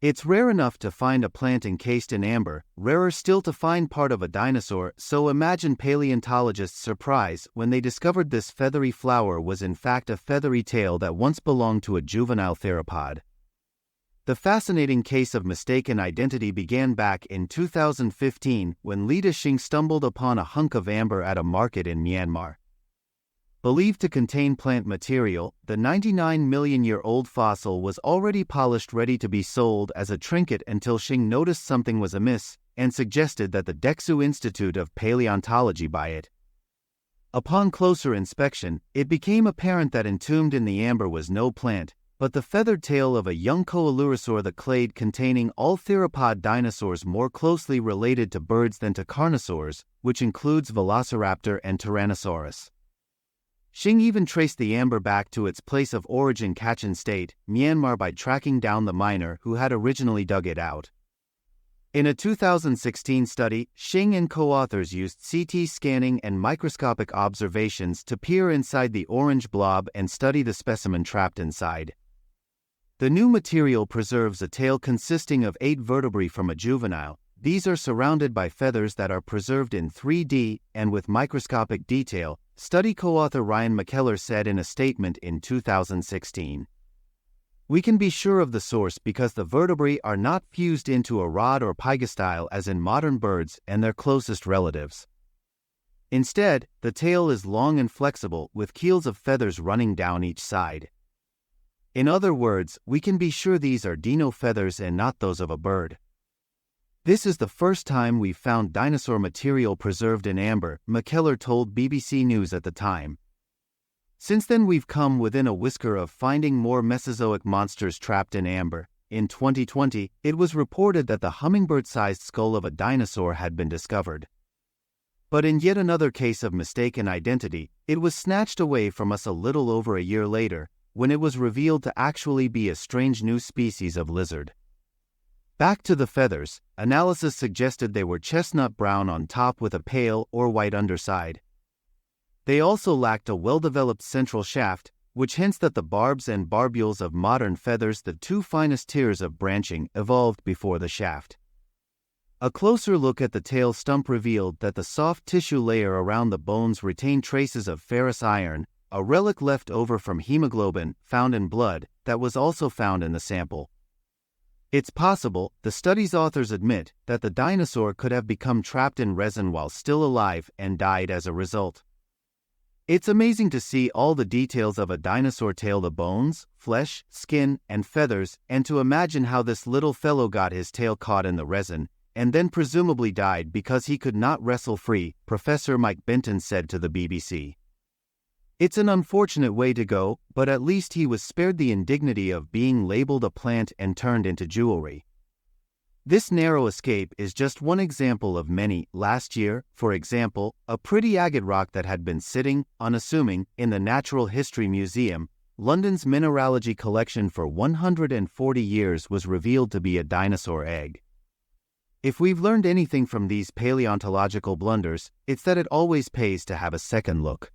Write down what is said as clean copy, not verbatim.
It's rare enough to find a plant encased in amber, rarer still to find part of a dinosaur, so imagine paleontologists' surprise when they discovered this feathery flower was in fact a feathery tail that once belonged to a juvenile theropod. The fascinating case of mistaken identity began back in 2015 when Lida Xing stumbled upon a hunk of amber at a market in Myanmar. Believed to contain plant material, the 99-million-year-old fossil was already polished ready to be sold as a trinket until Xing noticed something was amiss and suggested that the Dexu Institute of Paleontology buy it. Upon closer inspection, it became apparent that entombed in the amber was no plant, but the feathered tail of a young Coelurosaur, the clade containing all theropod dinosaurs more closely related to birds than to carnosaurs, which includes Velociraptor and Tyrannosaurus. Xing even traced the amber back to its place of origin, Kachin State, Myanmar, by tracking down the miner who had originally dug it out. In a 2016 study, Xing and co-authors used CT scanning and microscopic observations to peer inside the orange blob and study the specimen trapped inside. The new material preserves a tail consisting of 8 vertebrae from a juvenile. These are surrounded by feathers that are preserved in 3D and with microscopic detail, study co-author Ryan McKellar said in a statement in 2016. We can be sure of the source because the vertebrae are not fused into a rod or pygostyle as in modern birds and their closest relatives. Instead, the tail is long and flexible with keels of feathers running down each side. In other words, we can be sure these are dino feathers and not those of a bird. This is the first time we've found dinosaur material preserved in amber, McKellar told BBC News at the time. Since then we've come within a whisker of finding more Mesozoic monsters trapped in amber. In 2020, it was reported that the hummingbird-sized skull of a dinosaur had been discovered. But in yet another case of mistaken identity, it was snatched away from us a little over a year later, when it was revealed to actually be a strange new species of lizard. Back to the feathers, analysis suggested they were chestnut brown on top with a pale or white underside. They also lacked a well-developed central shaft, which hints that the barbs and barbules of modern feathers, the 2 finest tiers of branching, evolved before the shaft. A closer look at the tail stump revealed that the soft tissue layer around the bones retained traces of ferrous iron, a relic left over from hemoglobin found in blood that was also found in the sample. It's possible, the study's authors admit, that the dinosaur could have become trapped in resin while still alive and died as a result. It's amazing to see all the details of a dinosaur tail, the bones, flesh, skin, and feathers, and to imagine how this little fellow got his tail caught in the resin, and then presumably died because he could not wrestle free, Professor Mike Benton said to the BBC. It's an unfortunate way to go, but at least he was spared the indignity of being labeled a plant and turned into jewelry. This narrow escape is just one example of many. Last year, for example, a pretty agate rock that had been sitting, unassuming, in the Natural History Museum, London's mineralogy collection for 140 years was revealed to be a dinosaur egg. If we've learned anything from these paleontological blunders, it's that it always pays to have a second look.